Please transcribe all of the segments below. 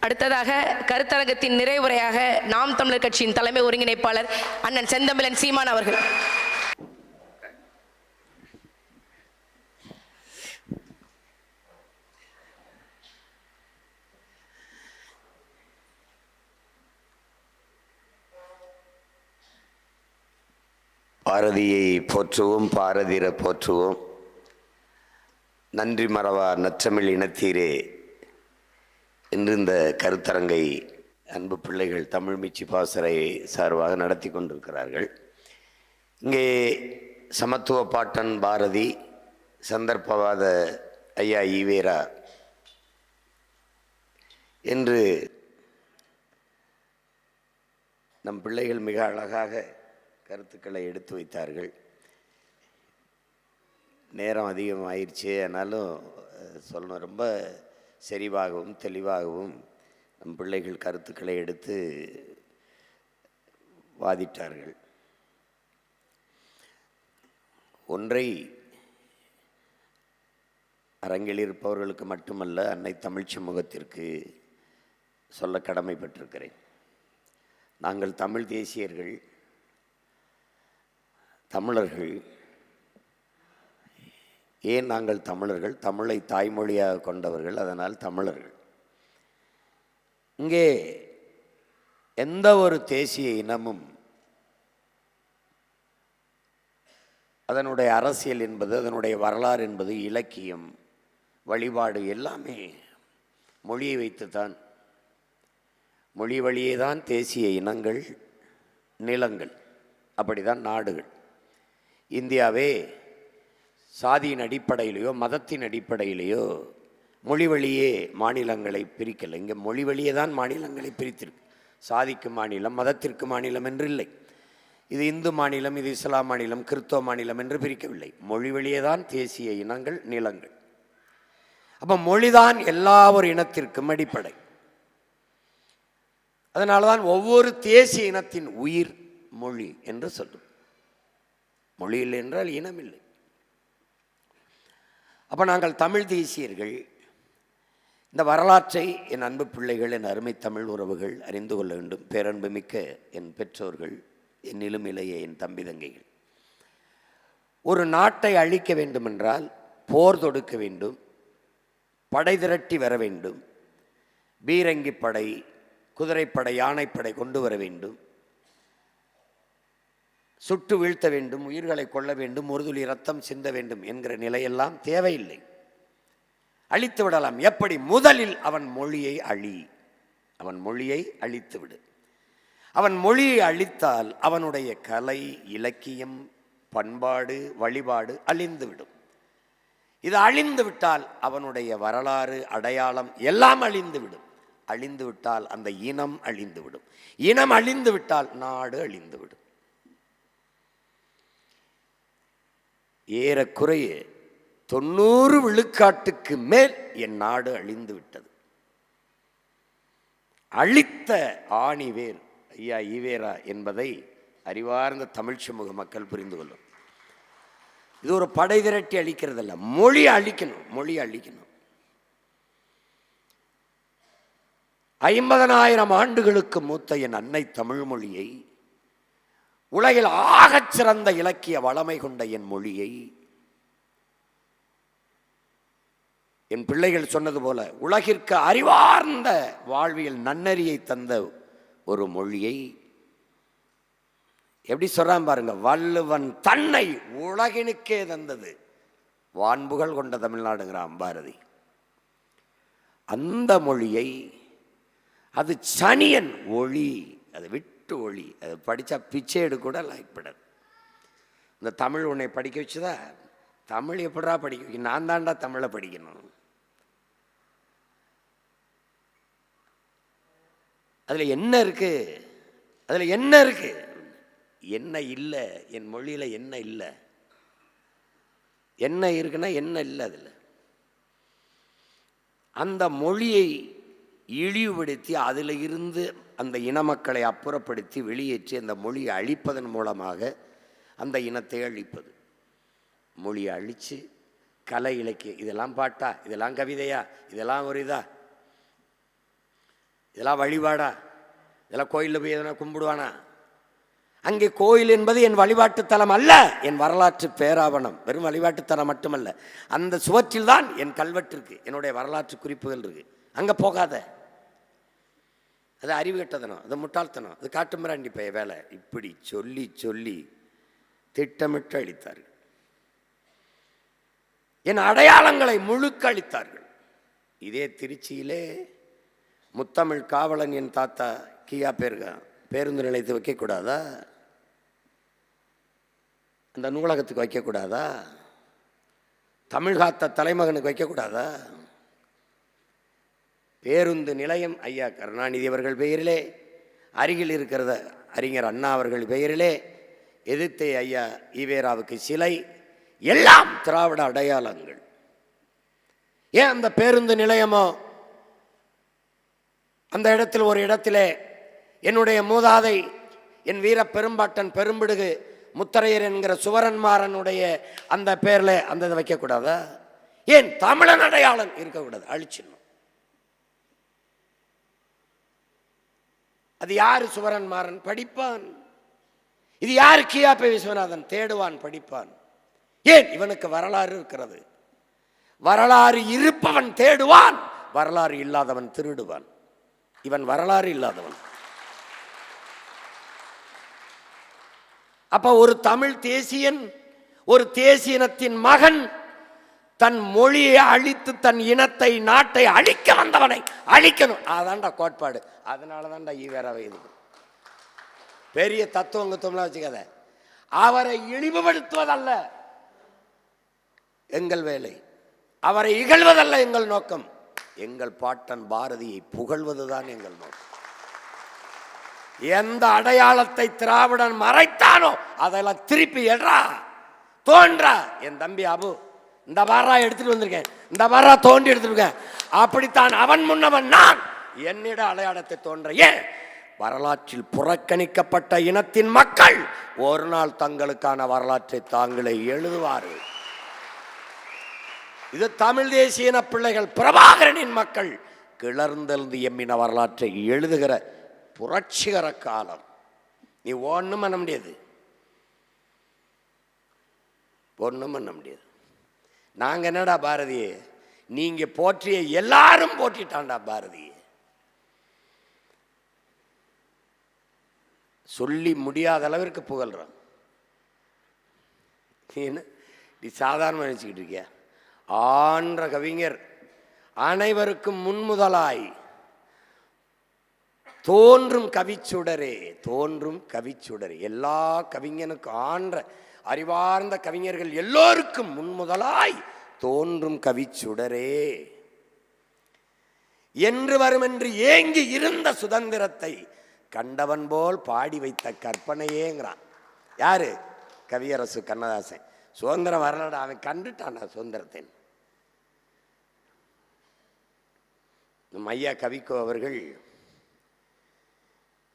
அடுத்ததாக கருத்தரங்கத்தின் நிறைவுரையாக நாம் தமிழர் கட்சியின் தலைமை ஒருங்கிணைப்பாளர் அண்ணன் செந்தமிழன் சீமான் அவர்கள். பாரதியை போற்றுவோம், பாரதிர போற்றுவோம். நன்றி மறவா நற்றமிழ் இனத்தீரே என்று இந்த கருத்தரங்கை அன்பு பிள்ளைகள் தமிழ் மீட்சி பாசறை சார்பாக நடத்தி கொண்டிருக்கிறார்கள். இங்கே சமத்துவ பாட்டன் பாரதி, சந்தர்ப்பவாத ஐயா ஈவேரா என்று நம் பிள்ளைகள் மிக அழகாக கருத்துக்களை எடுத்து வைத்தார்கள். நேரம் அதிகமாகிடுச்சு, ஆனாலும் சொல்லணும், ரொம்ப செறிவாகவும் தெளிவாகவும் நம் பிள்ளைகள் கருத்துக்களை எடுத்து வாதிட்டார்கள். ஒன்றை அரங்கில் இருப்பவர்களுக்கு மட்டுமல்ல, அன்னை தமிழ் சமூகத்திற்கு சொல்ல கடமைப்பட்டிருக்கிறேன். நாங்கள் தமிழ் தேசியர்கள், தமிழர்கள். ஏன் நாங்கள் தமிழர்கள்? தமிழை தாய்மொழியாக கொண்டவர்கள், அதனால் தமிழர்கள். இங்கே எந்த ஒரு தேசிய இனமும் அதனுடைய அரசியல் என்பது, அதனுடைய வரலாறு என்பது, இலக்கியம், வழிபாடு எல்லாமே மொழியை வைத்துத்தான், மொழி வழியே தான் தேசிய இனங்கள், நிலங்கள், அப்படிதான் நாடுகள். இந்தியாவே சாதியின் அடிப்படையிலேயோ மதத்தின் அடிப்படையிலேயோ மொழி வழியே மாநிலங்களை பிரிக்கலை. இங்கே மொழி வழியே தான் மாநிலங்களை பிரித்திருக்கு. சாதிக்கு மாநிலம், மதத்திற்கு மாநிலம் என்று இல்லை. இது இந்து மாநிலம், இது இஸ்லாம் மாநிலம், கிறிஸ்தவ மாநிலம் என்று பிரிக்கவில்லை. மொழி வழியே தான் தேசிய இனங்கள், நிலங்கள். அப்போ மொழிதான் எல்லா ஒரு இனத்திற்கும் அடிப்படை. அதனால தான் ஒவ்வொரு தேசிய இனத்தின் உயிர் மொழி என்று சொல்லும். மொழி இல்லை என்றால் இனம் இல்லை. அப்போ நாங்கள் தமிழ் தேசியர்கள் இந்த வரலாற்றை என் அன்பு பிள்ளைகள், என் அருமை தமிழ் உறவுகள் அறிந்து கொள்ள வேண்டும். பேரன்பு மிக்க என் பெற்றோர்கள், என்னிலும் இளைய என் தம்பி தங்கைகள், ஒரு நாட்டை அழிக்க வேண்டுமென்றால் போர் தொடுக்க வேண்டும், படை திரட்டி வர வேண்டும், பீரங்கி படை, குதிரைப்படை, யானைப்படை கொண்டு வர வேண்டும், சுட்டு வீழ்த்த வேண்டும், உயிர்களை கொள்ள வேண்டும், ஒரு துளி ரத்தம் சிந்த வேண்டும் என்கிற நிலையெல்லாம் தேவையில்லை. அழித்து விடலாம். எப்படி? முதலில் அவன் மொழியை அழி, அவன் மொழியை அழித்து விடு. அவன் மொழியை அழித்தால் அவனுடைய கலை, இலக்கியம், பண்பாடு, வழிபாடு அழிந்துவிடும். இது அழிந்து விட்டால் அவனுடைய வரலாறு, அடையாளம் எல்லாம் அழிந்துவிடும். அழிந்து விட்டால் அந்த இனம் அழிந்துவிடும். இனம் அழிந்து விட்டால் நாடு அழிந்துவிடும். ஏறக்குறைய 90 விழுக்காட்டுக்கு மேல் என் நாடு அழிந்து விட்டது. அழித்த ஆணிவேர் ஐயா ஈவேரா என்பதை அறிவார்ந்த தமிழ் சமூக மக்கள் புரிந்து கொள்ளும். இது ஒரு படை திரட்டி அழிக்கிறதல்ல, மொழி அழிக்கணும், மொழி அழிக்கணும். 50,000 ஆண்டுகளுக்கு மூத்த என் அன்னை தமிழ் மொழியை, உலகில் ஆகச் சிறந்த இலக்கிய வளமை கொண்ட என் மொழியை, என் பிள்ளைகள் சொன்னது போல உலகிற்கு அறிவார்ந்த வாழ்வியல் நன்னறியை தந்த ஒரு மொழியை, எப்படி சொல்றான் பாருங்க, வள்ளுவன் தன்னை உலகினுக்கே தந்தது வான்புகள் கொண்ட தமிழ்நாடுங்கிறான் பாரதி. அந்த மொழியை, அது சனியன் ஒளி, அது விட்டு ஒளி, அது படித்தா பிச்சை எடுக்க கூட லாய்க்கப்படாது. இந்த தமிழ் உன்னை படிக்க வச்சுதா? தமிழ் எப்படா படிக்க வைக்க? நான் தாண்டா தமிழை படிக்கணும். அதில் என்ன இருக்கு? அதில் என்ன இருக்கு? என்ன இல்லை? என் மொழியில் என்ன இல்லை? என்ன இருக்குன்னா என்ன இல்லை அதில்? அந்த மொழியை இழிவுபடுத்தி அதில் இருந்து அந்த இன மக்களை அப்புறப்படுத்தி வெளியேற்றி அந்த மொழியை அழிப்பதன் மூலமாக அந்த இனத்தை அழிப்பது. மொழியை அழித்து கலை இலக்கியம், இதெல்லாம் பாட்டா, இதெல்லாம் கவிதையா, இதெல்லாம் ஒரு இதா? இதெல்லாம் வழிபாடா? இதெல்லாம் கோயிலில் போய் எதனா கும்பிடுவானா? அங்கே கோயில் என்பது என் வழிபாட்டு தலம் அல்ல, என் வரலாற்று பேராவணம். வெறும் வழிபாட்டு தலம் மட்டுமல்ல, அந்த சுவற்றில் தான் என் கல்வெட்டு இருக்கு, என்னுடைய வரலாற்று குறிப்புகள் இருக்கு. அங்கே போகாத, அது அறிவு கெட்டதனம், அது முட்டாள்தனம், அது காட்டுமிராண்டி பைய வேலை. இப்படி சொல்லி சொல்லி திட்டமிட்டு அளித்தார்கள். என் அடையாளங்களை முழுக்க அளித்தார்கள். இதே திருச்சியிலே முத்தமிழ் காவலன் என் தாத்தா கியா பேருந்து நிலையத்தை வைக்கக்கூடாதா? அந்த நூலகத்துக்கு வைக்கக்கூடாதா? தமிழ் காத்த தலைமகனுக்கு வைக்கக்கூடாதா? பேருந்து நிலையம் ஐயா கருணாநிதி அவர்கள் பெயரிலே, அருகில் இருக்கிறத அறிஞர் அண்ணா அவர்கள் பெயரிலே, எதிர்த்தே ஐயா ஈவேராவுக்கு சிலை, எல்லாம் திராவிட அடையாளங்கள். ஏன் அந்த பேருந்து நிலையமோ அந்த இடத்தில் ஒரு இடத்திலே என்னுடைய மூதாதை என் வீர பெரும்பாட்டன் பெரும்பிடுகு முத்தரையர் என்கிற சுவரன்மாறனுடைய அந்த பேர்ல அந்த இதை வைக்கக்கூடாதா? ஏன் தமிழன் அடையாளம் இருக்கக்கூடாது? அழிச்சிடணும். அது யாரு சுவரன்மாறன்? படிப்பான். இது யாரு? கியாபே விஸ்வநாதன். தேடுவான், படிப்பான். ஏன்? இவனுக்கு வரலாறு இருக்கிறது. வரலாறு இருப்பவன் தேடுவான், வரலாறு இல்லாதவன் திருடுவான். இவன் வரலாறு இல்லாதவன். அப்ப ஒரு தமிழ் தேசியன், ஒரு தேசியனத்தின் மகன் தன் மொழியை அழித்து தன் இனத்தை நாட்டை அழிக்க வந்தவனை அழிக்கணும். அதான்டா கோட்பாடு. அதனாலதான்டா ஈவேராவை இது பெரிய தத்துவங்கத்துவம்லாம் வச்சுக்காத. அவரை இழிவுபடுத்துவதல்ல எங்கள் வேலை, அவரை இகழ்வதல்ல எங்கள் நோக்கம். எங்கள் பாட்டன் பாரதியை புகழ்வதுதான் எங்கள் நோக்கம். எந்த அடையாளத்தை திராவிடன் மறைத்தானோ அதெல்லாம் திருப்பி எடுறா, தோன்றா. என் தம்பி அபு, இந்த பாரா எடுத்துட்டு வந்திருக்கேன், இந்த பாரா தோண்டி எடுத்துருக்கேன். அப்படித்தான் அவன் முன்னவன் நான். என்னிட அடையாளத்தை தோன்ற. ஏன்? வரலாற்றில் புறக்கணிக்கப்பட்ட இனத்தின் மக்கள் ஒரு நாள் தங்களுக்கான வரலாற்றை தாங்களே எழுதுவார்கள். இது தமிழ் தேசிய பிள்ளைகள் பிரபாகரனின் மக்கள் கிளர்ந்தெழுந்து எம்மின வரலாற்றை எழுதுகிற புரட்சிகர காலம். நீ ஒன்றும் பண்ண முடியாது, ஒன்றும் பண்ண முடியாது. நாங்க என்னடா பாரதியே, நீங்க போற்றிய எல்லாரும் போற்றிட்டான்டா பாரதியே. சொல்லி முடியாத அளவிற்கு புகழ்றான். நீ சாதாரண நினைச்சுக்கிட்டு இருக்கியா? ஆன்ற கவிஞர், அனைவருக்கும் முன்முதலாய் தோன்றும் கவிச்சுடரே, தோன்றும் கவிச்சுடரே. எல்லா கவிஞனுக்கும் ஆன்ற அறிவார்ந்த கவிஞர்கள் எல்லோருக்கும் முன்முதலாய் தோன்றும் கவிச்சுடரே என்று வரும் என்று ஏங்கி இருந்த சுதந்திரத்தை கண்டவன் போல் பாடி வைத்த கற்பனையேங்கிறான். யாரு? கவியரசு கண்ணதாசன். சுதந்திரம் வரலடா, அவன் கண்டுட்டான் சுதந்திரத்தை. ஐயா கவிக்கோ அவர்கள்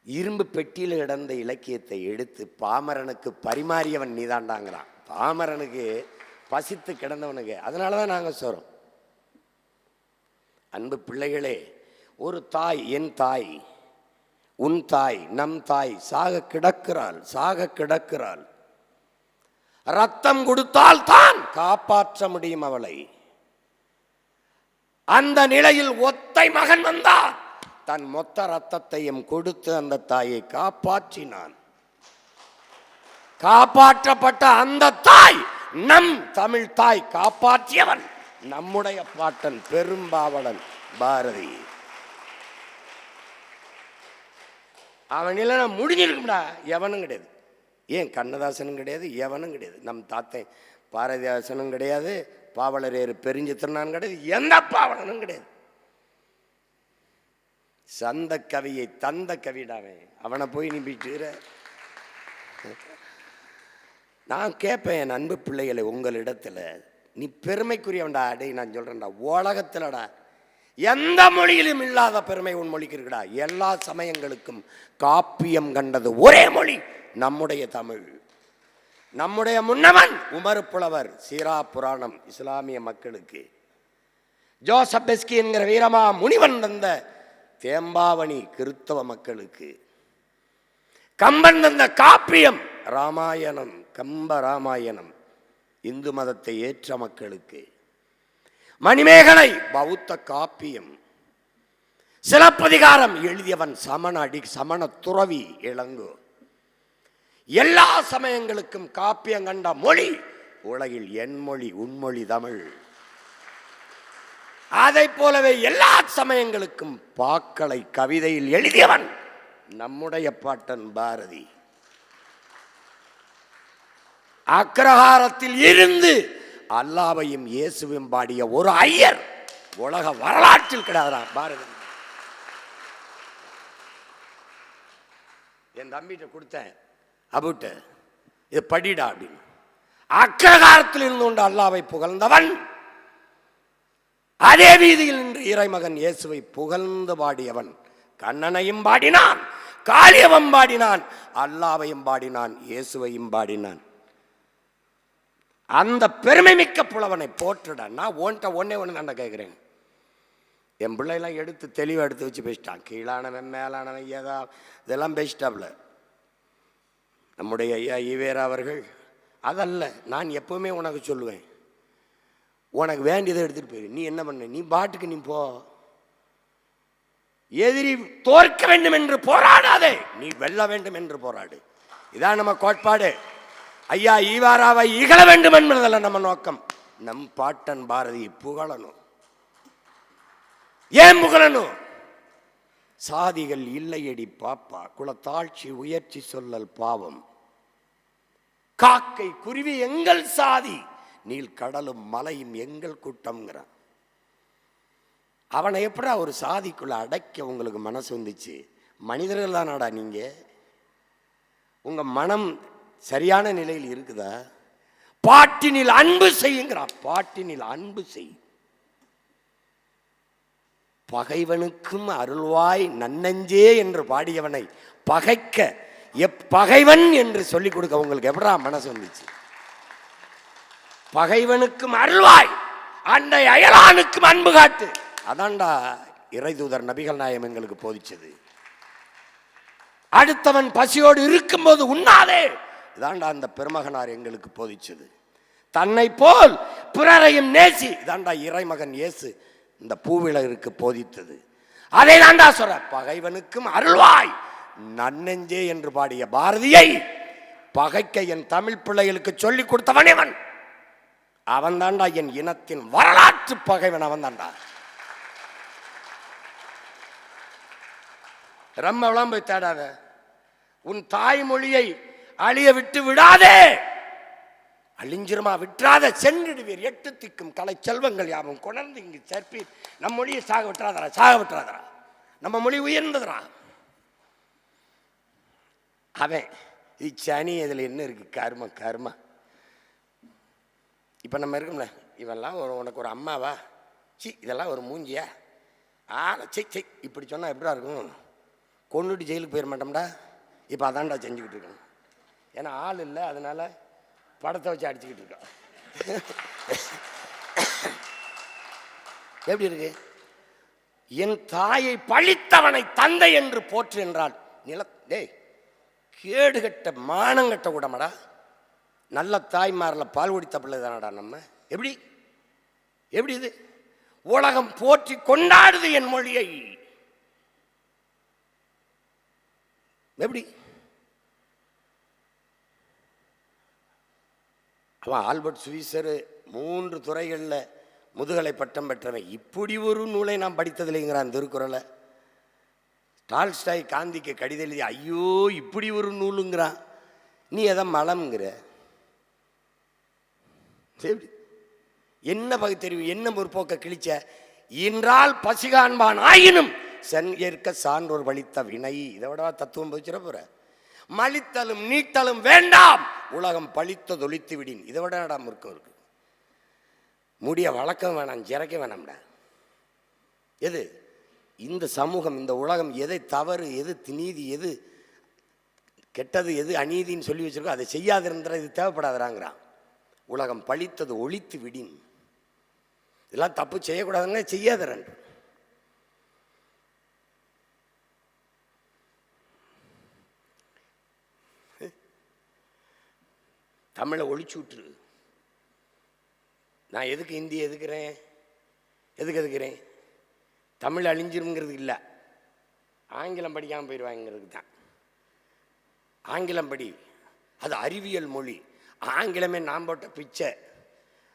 இரும்பு பெட்டியில் கிடந்த இலக்கியத்தை எடுத்து பாமரனுக்கு பரிமாறியவன் நீதாண்டாங்கிறான். பாமரனுக்கு பசித்து கிடந்தவனுக்கு. அதனாலதான் நாங்கள் சொல்றோம், அன்பு பிள்ளைகளே, ஒரு தாய், என் தாய், உன் தாய், நம் தாய் சாக கிடக்கிறாள், சாக கிடக்கிறாள். ரத்தம் கொடுத்தால் தான் காப்பாற்ற முடியும் அவளை. அந்த நிலையில் ஒத்தை மகன் வந்தார், தன் மொத்த ரத்தத்தையும் கொடுத்து அந்த தாயை காப்பாற்றினான். காப்பாற்றப்பட்ட அந்த தாய் நம் தமிழ் தாய், காப்பாற்றியவன் நம்முடைய பாட்டன் பெரும்பாவளன் பாரதி. அவன் இல்லைன்னா முடிஞ்சிருக்கும்டா. எவனும் கிடையாது. ஏன்? கண்ணதாசனும் கிடையாது, எவனும் கிடையாது. நம் தாத்தை பாரதிதாசனும் கிடையாது, பாவலரேறு பெருஞ்சித்திரனான் கிடையாது, எந்த பாவலனும் கிடையாது. சந்த கவியை தந்த கவிடாவே, அவனை போய் நீ பிடிச்சுக்கிற. நான் கேட்பேன் என் அன்பு பிள்ளைகளை உங்களிடத்துல, நீ பெருமைக்குரியவன்டா. அடே நான் சொல்றேன்டா, உலகத்துலடா எந்த மொழியிலும் இல்லாத பெருமை உன் மொழிக்கு இருக்குடா. எல்லா சமயங்களுக்கும் காப்பியம் கண்டது ஒரே மொழி, நம்முடைய தமிழ். நம்முடைய முன்னவன் உமர் புலவர், சீரா புராணம் இஸ்லாமிய மக்களுக்கு. ஜோசப் பெஸ்கி என்கிற வீரமா முனிவன் தந்த தேம்பாவணி கிறித்தவ மக்களுக்கு, கம்பன் தந்த காப்பியம் ராமாயணம், கம்ப ராமாயணம் இந்து மதத்தை ஏற்ற மக்களுக்கு, மணிமேகலை பௌத்த காப்பியம், சிலப்பதிகாரம் எழுதியவன் சமண துறவி இளங்கோ. எல்லா சமயங்களுக்கும் காப்பியம் கண்ட மொழி உலகில் என் மொழி, உன்மொழி தமிழ். அதை போலவே எல்லா சமயங்களுக்கும் பாக்களை கவிதையில் எழுதியவன் நம்முடைய பாட்டன் பாரதி. அக்ரஹாரத்தில் இருந்து அல்லாவையும் இயேசுவையும் பாடிய ஒரு ஐயர் உலக வரலாற்றில் கிடையாது பாரதி. என் தம்பிட்ட கொடுத்தேன், அபுட்ட இது படிடா அப்படின்னு. அக்ரஹாரத்தில் இருந்து கொண்டு அல்லாவை புகழ்ந்தவன் அதே வீதியில் நின்று இறைமகன் இயேசுவை புகழ்ந்து பாடியவன். கண்ணனையும் பாடினான், காளியவன் பாடினான், அல்லாவையும் பாடினான், இயேசுவையும் பாடினான். அந்த பெருமை மிக்க புலவனை போற்றுட. நான் ஒன்னே ஒன்று தாண்ட கேட்குறேன். என் பிள்ளைலாம் எடுத்து தெளிவாக எடுத்து வச்சு பேசிட்டான். கீழானவன் மேலானவன் ஏதா இதெல்லாம் பேசிட்டாப்ல நம்முடைய ஐயா ஈவேரா அவர்கள். அதல்ல, நான் எப்பவுமே உனக்கு சொல்லுவேன், உனக்கு வேண்டியதை எடுத்துட்டு போயிரு. நீ என்ன பண்ண, நீ பாட்டுக்கு நீ போ. எதிரி தோற்க வேண்டும் என்று போராடாதே, நீ வெல்ல வேண்டும் என்று போராடு. இதான் நம்ம கோட்பாடு. ஐயா ஈவாராவை இகழ வேண்டும் என்பதல்ல நம்ம நோக்கம். நம் பாட்டன் பாரதி புகழணும். ஏன் புகழணும்? சாதிகள் இல்லையடி பாப்பா, குலத்தாட்சி உயர்ச்சி சொல்லல் பாவம். காக்கை குருவி எங்கள் சாதி, நீல் கடலும் மலையும் எங்கள் கூட்டம்ங்கிறான். அவனை எப்படா ஒரு சாதிக்குள்ள அடைக்க உங்களுக்கு மனசு வந்துச்சு? மனிதர்கள் தானாடா நீங்க? உங்க மனம் சரியான நிலையில் இருக்குதா? பாட்டினில் அன்பு செய்யுங்கிறான். பாட்டினில் அன்பு செய். பகைவனுக்கும் அருள்வாய் நன்னஞ்சே என்று பாடியவனை பகைக்க பகைவன் என்று சொல்லிக் கொடுக்க உங்களுக்கு எப்படா மனசு வந்துச்சு? பகைவனுக்கும் அருள்வாய், அண்டை அயலானுக்கும் அன்பு காட்டு. அதான்டா இறைதூதர் நபிகள் நாயகம் எங்களுக்கு போதிச்சது. அடுத்தவன் பசியோடு இருக்கும்போது உண்ணாதே, இதாண்டா அந்த பெருமகனார் எங்களுக்கு போதிச்சது. தன்னை போல் பிறரையும் நேசி, இதாண்டா இறைமகன் இயேசு இந்த பூவிலருக்கு போதித்தது. அதை தாண்டா சொல்ற. பகைவனுக்கும் அருள்வாய் நன்னெஞ்சே என்று பாடிய பாரதியை பகைக்க என் தமிழ் பிள்ளைகளுக்கு சொல்லிக் கொடுத்தவன் அவன் தாண்டா என் இனத்தின் வரலாற்று பகைவன். அவன் தாண்டா. ரொம்ப போய் தேடாத. உன் தாய்மொழியை அழிய விட்டு விடாதே. அழிஞ்சிருமா விட்டுறாத, சென்றிடுவீர். 8 திக்கும் கலை செல்வங்கள் யாவும் கொணர்ந்து இங்கு சேர்ப்பீர். நம் மொழியை சாக விட்டுறாதரா, சாக விட்டுறாதரா. நம்ம மொழி உயர்ந்ததுரா. அவன் இச்சனி இதில் என்ன இருக்கு? கர்ம கர்ம. இப்போ நம்ம இருக்கோம்ல, இவெல்லாம் உனக்கு ஒரு அம்மாவா? சி, இதெல்லாம் ஒரு மூஞ்சியா? செய் இப்படி சொன்னால் எப்படிடா இருக்கும்? கொண்டுட்டு ஜெயிலுக்கு போயிட மாட்டோம்டா. இப்போ அதான்டா செஞ்சுக்கிட்டு இருக்கணும். ஏன்னா ஆள் இல்லை, அதனால படத்தை வச்சு அடிச்சுக்கிட்டு இருக்கோம். எப்படி இருக்கு? என் தாயை பழித்தவனை தந்தை என்று போற்று என்றால் டேய் கேடுகட்ட மானங்கட்ட கூடமாடா. நல்ல தாய்மாரில் பால் குடித்த பிள்ளை தானடா நம்ம. எப்படி எப்படி இது? உலகம் போற்றி கொண்டாடுது என் மொழியை. எப்படி? அவன் ஆல்பர்ட் சுவிசர் 3 துறைகளில் முதுகலை பட்டம் பெற்றவன். இப்படி ஒரு நூலை நான் படித்ததில்லைங்கிறான் திருக்குறளை. டால்ஸ்டாய் காந்திக்கு கடிதம் எழுதி ஐயோ இப்படி ஒரு நூலுங்கிறான். நீ எதை மலம்ங்கிற? என்ன பகுத்தறிவு, என்ன முற்போக்க கிழிச்ச? என்றால் பசிகான்பான் ஆயினும் சென்கேற்க சான்றோர் வலித்த வினை. இதை விட தத்துவம் போச்சுட போற. மலித்தலும் நீட்டலும் வேண்டாம், உலகம் பழித்தது ஒழித்து விடின். இதை விட இடம் இருக்கும் இருக்கு. முடிய வழக்கம் வேணாம், ஜிறக்க வேணாம்டா. எது இந்த சமூகம், இந்த உலகம் எதை தவறு, எது நீதி, எது கெட்டது, எது அநீதின்னு சொல்லி வச்சிருக்கோ அதை செய்யாதிருந்த இது தேவைப்படாதாங்கிறான். உலகம் பழித்தது ஒழித்து விடின். இதெல்லாம் தப்பு செய்யக்கூடாதுன்னா செய்யாதரன். தமிழை ஒழிச்சு விட்டுரு. நான் எதுக்கு ஹிந்தி எதுக்குறேன்? தமிழ் அழிஞ்சிருங்கிறது இல்லை, ஆங்கிலம் படிக்காமல் போயிடுவாங்கிறது தான். ஆங்கிலம் படி, அது அறிவியல் மொழி. ஆங்கிலமே நான் போட்ட பிச்சை.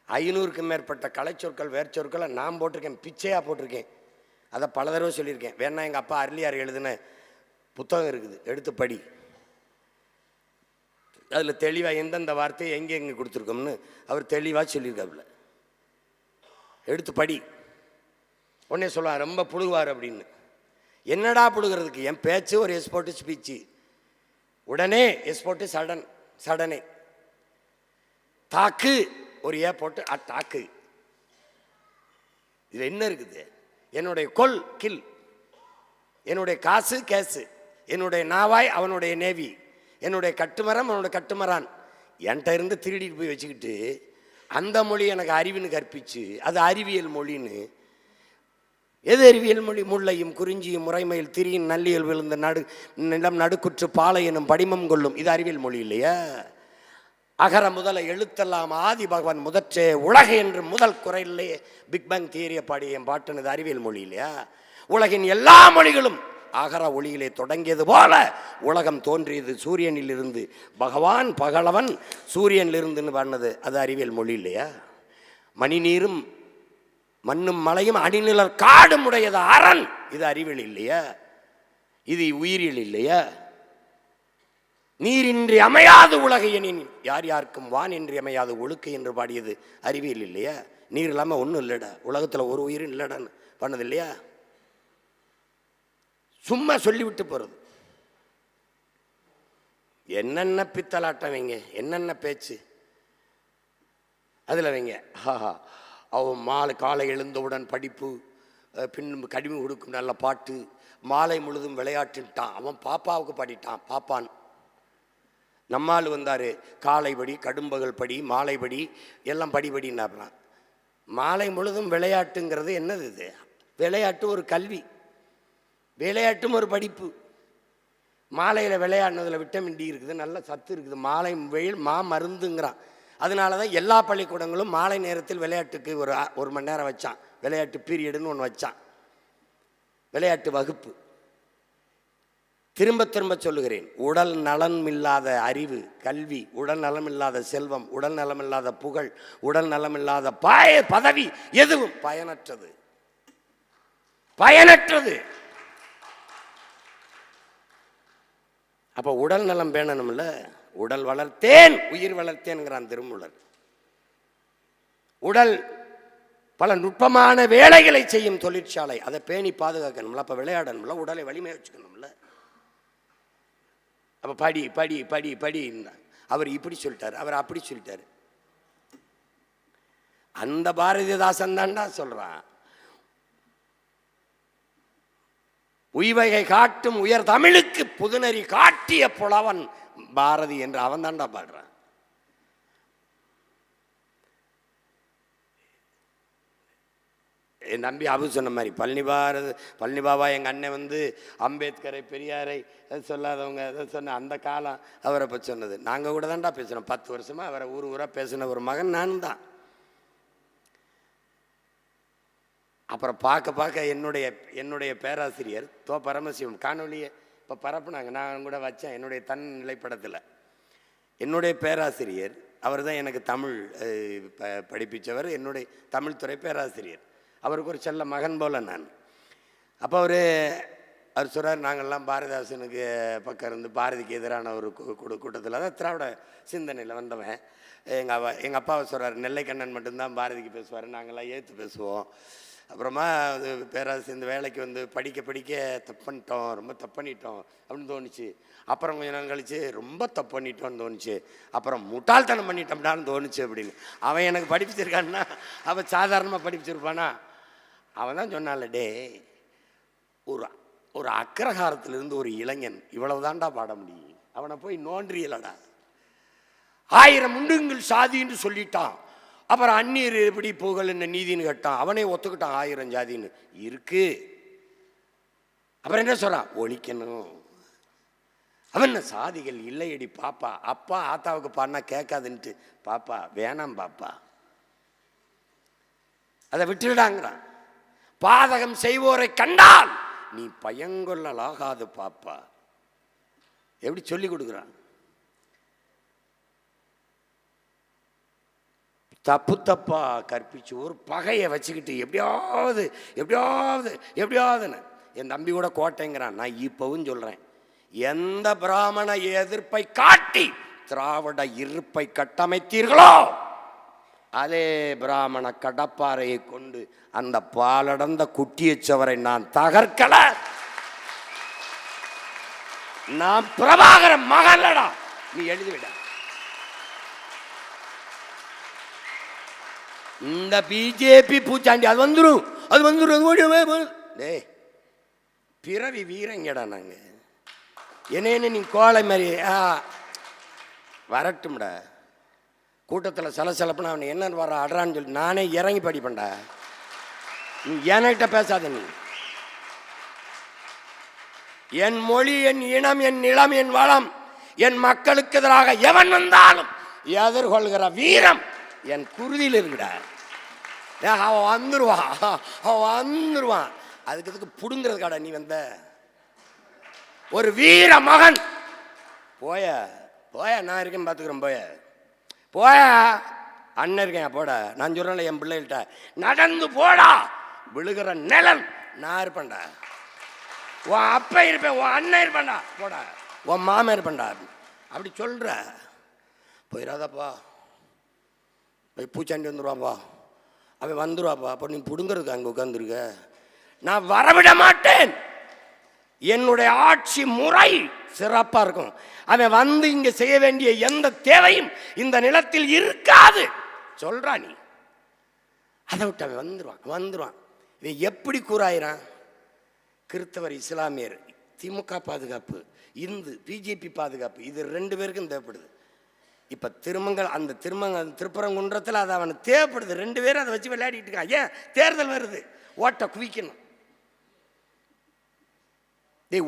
500க்கும் மேற்பட்ட கலைச்சொற்கள் வேர்ச்சொற்களை நான் போட்டிருக்கேன், பிச்சையாக போட்டிருக்கேன். அதை பல தடவை சொல்லியிருக்கேன். வேணா எங்கள் அப்பா அருளியார் எழுதின புத்தகம் இருக்குது, எடுத்து படி. அதில் தெளிவாக எந்தெந்த வார்த்தையை எங்கே கொடுத்துருக்கோம்னு அவர் தெளிவாக சொல்லியிருக்காப்புல. எடுத்து படி. உடனே சொல்லுவான் ரொம்ப புழுவார் அப்படின்னு. என்னடா புழுகிறதுக்கு? என் பேச்சு ஒரு எஸ்போர்ட்டு ஸ்பீச்சு. உடனே எஸ்போர்ட்டு சடனே. தாக்கு ஒரு ஏ போட்டு அட்டாக்கு. இது என்ன இருக்குது? என்னுடைய கில், என்னுடைய காசு கேசு, என்னுடைய நாவாய் அவனுடைய நேவி, என்னுடைய கட்டுமரம் அவனுடைய கட்டுமரான். என்கிட்ட இருந்து திருடிட்டு போய் வச்சுக்கிட்டு அந்த மொழி எனக்கு அறிவுன்னு கற்பிச்சு அது அறிவியல் மொழின்னு. எது அறிவியல் மொழி? முல்லையும் குறிஞ்சியும் முறைமையில் திரியின் நல்லியல் விழுந்த நிலம் நடுக்குற்று பாலை எனும் படிமம் கொள்ளும். இது அறிவியல் மொழி இல்லையா? அகர முதல எழுத்தெல்லாம் ஆதி பகவான் முதற்றே உலக என்று முதல் குறையிலே பிக் பேங் தியரியை பாடிய என் பாட்டுனது அறிவியல் மொழி இல்லையா? உலகின் எல்லா மொழிகளும் அகர ஒளியிலே தொடங்கியது போல உலகம் தோன்றியது சூரியனில் இருந்து. பகவான் பகலவன் சூரியனில் இருந்துன்னு பாடினது அது அறிவியல் மொழி இல்லையா? மணி நீரும் மண்ணும் மலையும் அணிநிலர் காடும் உடையது அரண். இது அறிவியல் இல்லையா? இது உயிரியல் இல்லையா? நீரின்றி அமையாது உலகை எனின் யார் யாருக்கும் வான் இன்றி அமையாது ஒழுக்கை என்று பாடியது அறிவியல் இல்லையா? நீர் இல்லாமல் ஒன்றும் இல்லைடா, உலகத்தில் ஒரு உயிரும் இல்லைடான்னு பண்ணது இல்லையா? சும்மா சொல்லிவிட்டு போகிறது. என்னென்ன பித்தலாட்டம் வைங்க, என்னென்ன பேச்சு அதில் வைங்க. அவன் காலை எழுந்தவுடன் படிப்பு, பின் கடிமை கொடுக்கும் நல்ல பாட்டு, மாலை முழுதும் விளையாட்டுட்டான். அவன் பாப்பாவுக்கு பாடிட்டான், பாப்பான். நம்மால் வந்தார் காலை படி, கடும்பகல் படி, மாலை படி, எல்லாம் படினாப்லாம். மாலை முழுதும் விளையாட்டுங்கிறது என்னது? இது விளையாட்டு ஒரு கல்வி, விளையாட்டும் ஒரு படிப்பு. மாலையில் விளையாடினதில் விட்டமின் டி இருக்குது, நல்ல சத்து இருக்குது. மாலை வெயில் மருந்துங்கிறான். அதனால தான் எல்லா பள்ளிக்கூடங்களும் மாலை நேரத்தில் விளையாட்டுக்கு ஒரு மணி நேரம் வச்சான். விளையாட்டு பீரியடுன்னு ஒன்று வச்சான், விளையாட்டு வகுப்பு. திரும்ப திரும்ப சொல்லுகிறேன், உடல் நலம் இல்லாத அறிவு கல்வி, உடல் நலம் இல்லாத செல்வம், உடல் நலம் இல்லாத புகழ், உடல் நலம் இல்லாத பதவி எதுவும் பயனற்றது. அப்போ உடல் நலம் பேணணும்ல. உடல் வளர்த்தேன் உயிர் வளர்த்தேன்கிறான் திருமூலர். உடல் பல நுட்பமான வேலைகளை செய்யும் தொழிற்சாலை, அதை பேணி பாதுகாக்கணும்ல. அப்போ விளையாடணும்ல, உடலை வலிமை வச்சுக்கணும்ல. அப்போ படி படி படி படி. அவர் இப்படி சொல்லிட்டார், அவர் அப்படி சொல்லிட்டார். அந்த பாரதிதாசன் தான்டா சொல்றான், உய்வகை காட்டும் உயர் தமிழுக்கு புதுநெறி காட்டிய புலவன் பாரதி என்று அவன் தான்டா பாடுறான். என் தம்பி அபு சொன்ன மாதிரி பழனி பாபா எங்கள் அண்ணன் அம்பேத்கரை பெரியாரை சொல்லாதவங்க சொன்ன அந்த காலம் அவரை பற்றி சொன்னது. நாங்கள் கூட தான்டா பேசுகிறோம். 10 வருஷமாக அவரை ஊராக பேசின ஒரு மகன் நான் தான். அப்புறம் பார்க்க என்னுடைய பேராசிரியர் பரமசிவம் காணொலியை இப்போ பரப்புனாங்க, நான் கூட வச்சேன் என்னுடைய தன் நிலைப்படத்தில். என்னுடைய பேராசிரியர் அவர் தான் எனக்கு தமிழ் படிப்பித்தவர், என்னுடைய தமிழ் துறை பேராசிரியர். அவருக்கு ஒரு செல்ல மகன் போல் நான். அப்போ அவர் சொல்கிறார், நாங்கள்லாம் பாரதிதாசனுக்கு பக்கம் இருந்து பாரதிக்கு எதிரான ஒரு கூட்டத்தில் தான் திராவிட சிந்தனையில் வந்தவன். எங்கள் அப்பாவை சொல்கிறார், நெல்லைக்கண்ணன் மட்டும்தான் பாரதிக்கு பேசுவார், நாங்கள்லாம் ஏற்று பேசுவோம். அப்புறமா பேராசிரியர் இந்த வேலைக்கு படிக்க தப்பு பண்ணிட்டோம், ரொம்ப தப்பு பண்ணிட்டோம் அப்படின்னு தோணுச்சு. அப்புறம் கொஞ்சம் நாள் கழிச்சு ரொம்ப தப்பு பண்ணிட்டோன்னு தோணுச்சு. அப்புறம் முட்டாள்தனம் பண்ணிட்டோம்டான்னு தோணுச்சு அப்படின்னு. அவன் எனக்கு படிப்பிச்சிருக்கான்னா அவன் சாதாரணமாக படிப்பிச்சிருப்பானா? அவன் தான் சொன்னால, டே ஒரு அக்ரஹாரத்திலிருந்து ஒரு இளைஞன் இவ்வளவு தாண்டா பாட முடியும், அவனை போய் நோன்றியலடா. 1000 உண்டுங்கள் சாதின்னு சொல்லிட்டான். அப்புறம் அந்நீர் எப்படி புகழ் என்ன நீதின்னு கேட்டான், அவனே ஒத்துக்கிட்டான் 1000 ஜாதின்னு இருக்கு. அப்புறம் என்ன சொல்றான், ஒழிக்கணும். அவன் சாதிகள் இல்லையடி பாப்பா, அப்பா ஆத்தாவுக்கு பாடினா கேட்காதுன்ட்டு பாப்பா வேணாம் பாப்பா, அதை விட்டுடாங்கிறான். பாதகம் செய்வோரை கண்டால் நீ பயங்கொள்ளலாகாது பாப்பா. எப்படி சொல்லி கொடுக்குறான்? தப்பு தப்பா கற்பிச்சு ஒரு பகையை வச்சுக்கிட்டு எப்படியாவது எப்படியாவது எப்படியாவதுன்னு என் தம்பி கூட கோட்டைங்கிறான். நான் இப்பவும் சொல்றேன், எந்த பிராமண எதிர்ப்பை காட்டி திராவிட இருப்பை கட்டமைத்தீர்களோ அதே பிராமண கடப்பாறையை கொண்டு அந்த பாலடந்த குட்டியச்சவரை நான் தகர்க்கல. நான் பிரபாகரன் மகன்லடா, நீ எழுதிவிட. இந்த பிஜேபி பூச்சாண்டி அது வந்துடும், அது வந்துடும். டேய் பிறவி வீரங்கடா நாங்க. என்னன்னு நீ கோலை மாதிரி வரட்டும்டா. கூட்டத்தில் சலசலப்புனா அவனை என்ன வர அட்றான்னு சொல்லி நானே இறங்கி படிப்பேன்டா. நீ என்கிட்ட பேசாத. நீ என் மொழி, என் இனம், என் நிலம், என் வளம், என் மக்களுக்கு எதிராக எவன் வந்தாலும் எதிர்கொள்கிற வீரம் என் குருதியில் இருக்குடா. அவன் வந்துருவான், அவன் வந்துருவான். அதுக்கு எதுக்கு புடுங்கிறதுக்காடா நீ வந்த? ஒரு வீர மகன். போய போய, நான் இருக்கேன் பார்த்துக்கிறேன். போய போய, அண்ணன் இருக்கேன். போட, நான் சொல்றேன்ல என் பிள்ளைகிட்ட நடந்து போடா, விழுகிற நிலம் நான் இருப்பேன்டா. உன் அப்பா இருப்பேன், உன் அண்ணன் இருப்பேன்டா. போடா, உன் மாமன் இருப்பேன்டா. அப்படி சொல்ற. போயிடாதப்பா, பூச்சாண்டி வந்துடுவாப்பா, அவன் வந்துடுவாப்பா. அப்போ நீ பிடுங்கிறதுக்கு அங்கே உட்காந்துருக்க. நான் வரவிட மாட்டேன். என்னுடைய ஆட்சி முறை சிறப்பா இருக்கும். அவன் வந்து இங்க செய்ய வேண்டிய எந்த தேவையும் இந்த நிலத்தில் இருக்காது சொல்றா. நீ அதை விட்டு அவன் வந்துருவான். இவன் எப்படி கூறாயிரான்? கிறிஸ்தவர், இஸ்லாமியர், திமுக பாதுகாப்பு, இந்து பிஜேபி பாதுகாப்பு, இது 2 பேருக்கும் தேவைப்படுது. இப்ப அந்த திருப்பரங்குன்றத்தில் அது அவனுக்கு தேவைப்படுது. 2 பேரும் அதை வச்சு விளையாடிட்டு இருக்கான். ஏன்? தேர்தல் வருது, ஓட்டை குவிக்கணும்.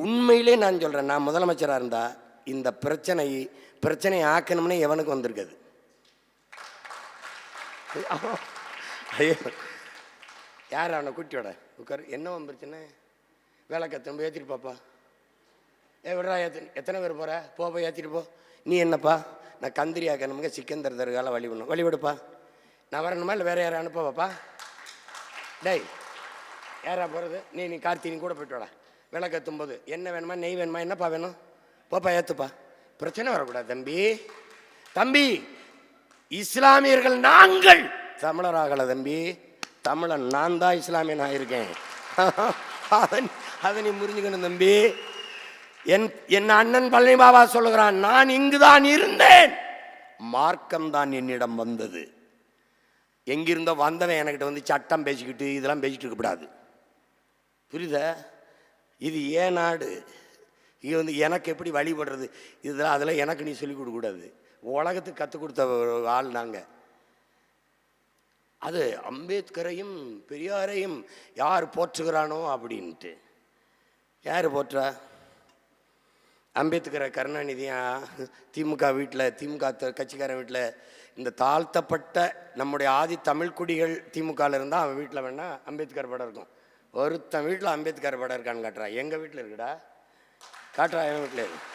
உண்மையிலே நான் சொல்றேன், நான் முதலமைச்சராக இருந்தா இந்த பிரச்சனையை ஆக்கணும்னு எவனுக்கு வந்திருக்காது. யார் அவனை கூட்டியோட உட்காரு, என்ன பிரச்சனை? வேலை கத்தணும், ஏற்றிட்டு பாப்பா. விடுறா, எத்தனை பேர் போற? போய் ஏற்றிட்டு போ. நீ என்னப்பா? நான் கந்திரி ஆக்கணுங்க, சிக்கந்தர் தருகால வழிவிடுப்பா. நான் வரணுமா இல்லை வேற யாரும் அனுப்பவாப்பா? டேய், யாரா போகிறது? நீ கார்த்தி, நீ கூட போயிட்டு வாடா. விளக்கத்தும் போது என்ன வேணுமா, நெய் வேணுமா, என்னப்பா வேணும்? போப்பா ஏற்றுப்பா. பிரச்சனை வரக்கூடாது தம்பி. இஸ்லாமியர்கள் நாங்கள் தமிழராகல தம்பி. தமிழன் நான் தான், இஸ்லாமியன் ஆயிருக்கேன். அதை நீ புரிஞ்சுக்கணும் தம்பி. என் அண்ணன் பழனி பாபா சொல்லுகிறான், நான் இங்குதான் இருந்தேன், மார்க்கம் தான் என்னிடம் வந்தது. எங்கிருந்தோ வந்தவன் என்கிட்ட வந்து சட்டம் பேசிக்கிட்டு இதெல்லாம் பேசிட்டு இருக்கக்கூடாது. புரியுதா? இது ஏன் நாடு? இது வந்து எனக்கு எப்படி வழிபடுறது இதெல்லாம் அதெல்லாம் எனக்கு நீ சொல்லிக் கொடுக்கக்கூடாது. உலகத்துக்கு கற்றுக் கொடுத்த ஆள் நாங்கள். அது அம்பேத்கரையும் பெரியாரையும் யார் போற்றுகிறானோ அப்படின்ட்டு. யார் போற்றா? அம்பேத்கரை கருணாநிதியா திமுக வீட்டில், திமுக கட்சிக்காரன் வீட்டில், இந்த தாழ்த்தப்பட்ட நம்முடைய ஆதி தமிழ் குடிகள் திமுகவில் இருந்தால் அவன் வீட்டில் வேணா அம்பேத்கர் படம் இருக்கும். ஒருத்தன் வீட்டில் அம்பேத்கர் படம் இருக்கான்னு காட்டுறா. எங்கள் வீட்டில் இருக்குடா, காட்டுறா, என் வீட்டில் இருக்கு.